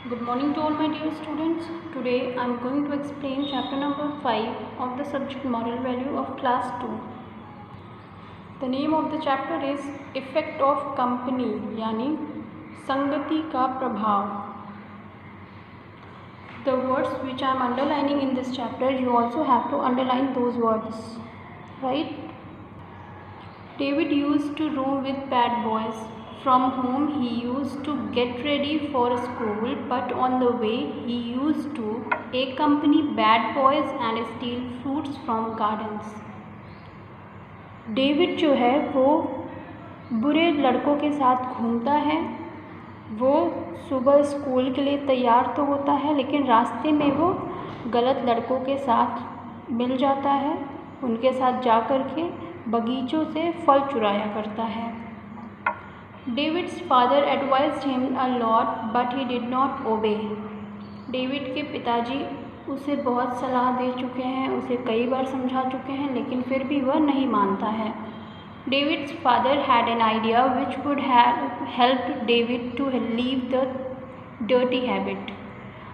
Good morning to all my dear students. Today I am going to explain chapter number 5 of the subject moral value of class 2. The name of the chapter is Effect of Company यानी संगति का प्रभाव. The words which I am underlining in this chapter, you also have to underline those words, right? David used to roam with bad boys. From home he used to get ready for school, but on the way he used to accompany bad boys and steal fruits from gardens. David जो है वो बुरे लड़कों के साथ घूमता है. वो सुबह स्कूल के लिए तैयार तो होता है, लेकिन रास्ते में वो गलत लड़कों के साथ मिल जाता है. उनके साथ जा कर के बगीचों से फल चुराया करता है. David's father advised him a lot, but he did not obey. David के पिताजी उसे बहुत सलाह दे चुके हैं, उसे कई बार समझा चुके हैं, लेकिन फिर भी वह नहीं मानता है. David's father had an idea which would have helped David to leave the dirty habit.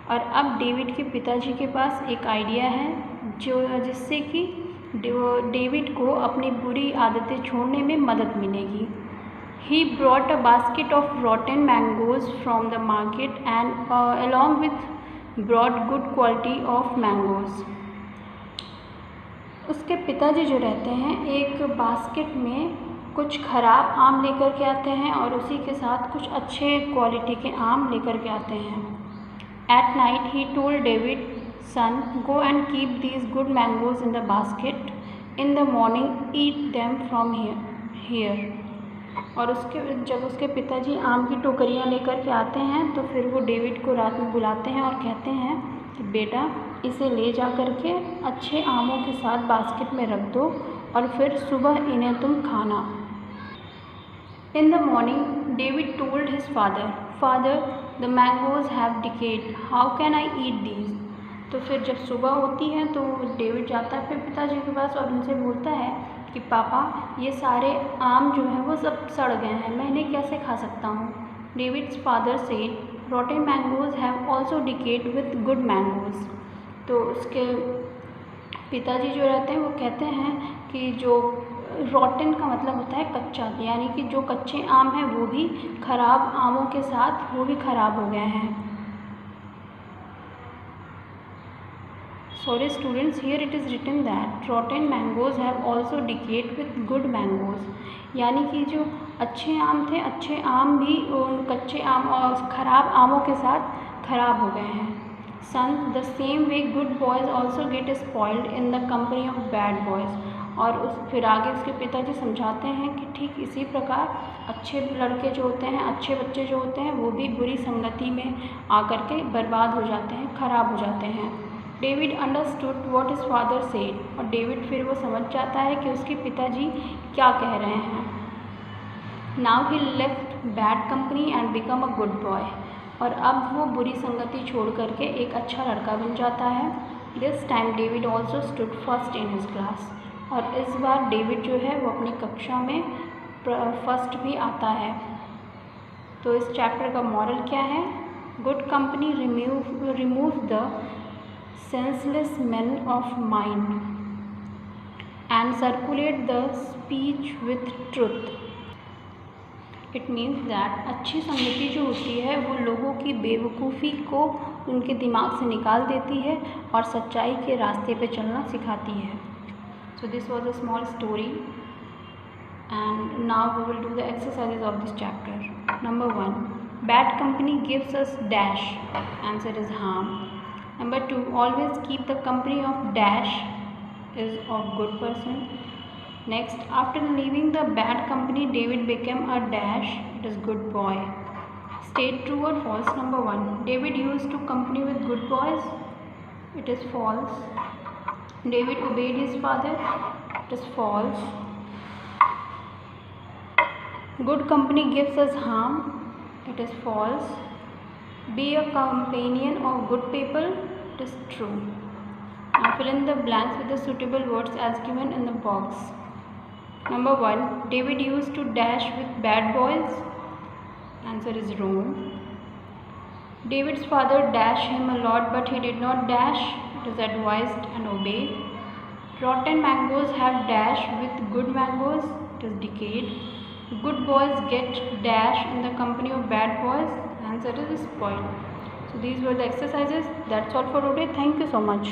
और अब डेविड के पिताजी के पास एक आइडिया है जिससे कि डेविड को अपनी बुरी आदतें छोड़ने में मदद मिलेगी. He brought a basket of rotten mangoes from the market and along with brought good quality of mangoes. उसके पिताजी जो रहते हैं एक बास्केट में कुछ ख़राब आम लेकर के आते हैं और उसी के साथ कुछ अच्छे क्वालिटी के आम लेकर के आते हैं. At night he told David, son, go and keep these good mangoes in the basket. In the morning eat them from here. और जब उसके पिताजी आम की टोकरियाँ लेकर के आते हैं तो फिर वो डेविड को रात में बुलाते हैं और कहते हैं कि बेटा इसे ले जा कर के अच्छे आमों के साथ बास्केट में रख दो और फिर सुबह इन्हें तुम खाना. In the morning David told his father the mangoes have decade, how can I eat these. तो फिर जब सुबह होती है तो डेविड जाता है फिर पिताजी के पास और उनसे बोलता है कि पापा ये सारे आम जो हैं वो सब सड़ गए हैं, मैं इन्हें कैसे खा सकता हूँ. David's father said, Rotten mangoes have also decade with good mangoes. तो उसके पिताजी जो रहते हैं वो कहते हैं कि जो रॉटेन का मतलब होता है कच्चा, यानी कि जो कच्चे आम हैं वो भी ख़राब आमों के साथ वो भी ख़राब हो गए हैं. Sorry students, here it is written that rotten mangoes have also decayed with good mangoes. यानी कि जो अच्छे आम थे, अच्छे आम भी उन कच्चे आम और ख़राब आमों के साथ ख़राब हो गए हैं. Son, the same way good boys also get spoiled in the company of bad boys. और फिर आगे उसके पिताजी समझाते हैं कि ठीक इसी प्रकार अच्छे लड़के जो होते हैं, अच्छे बच्चे जो होते हैं वो भी बुरी संगति में आकर के बर्बाद हो जाते हैं, ख़राब हो जाते हैं. David understood what his father said. और डेविड फिर वो समझ जाता है कि उसके पिताजी क्या कह रहे हैं. Now he left bad company and become a good boy. और अब वो बुरी संगति छोड़ करके एक अच्छा लड़का बन जाता है. This time David also stood first in his class. और इस बार डेविड जो है वो अपनी कक्षा में फर्स्ट भी आता है. तो इस चैप्टर का मॉरल क्या है? Good company remove the senseless men of mind and circulate the speech with truth. It means that अच्छी संगति जो होती है वो लोगों की बेवकूफ़ी को उनके दिमाग से निकाल देती है और सच्चाई के रास्ते पे चलना सिखाती है. So this was a small story and now we will do the exercises of this chapter. Number 1, bad company gives us dash. Answer is harm. Number 2, always keep the company of dash is of good person. Next, after leaving the bad company, David became a dash, it is good boy. State true or false. Number 1, David used to company with good boys, it is false. David obeyed his father, it is false. Good company gives us harm, it is false. Be a companion of good people, it is true. Now fill in the blanks with the suitable words as given in the box. Number 1, David used to dash with bad boys. Answer is wrong. David's father dashed him a lot, but he did not dash. It is advised and obeyed. Rotten mangoes have dash with good mangoes. It is decayed. Good boys get dash in the company of bad boys. Answer is spoiled. So these were the exercises. That's all for today. Thank you so much.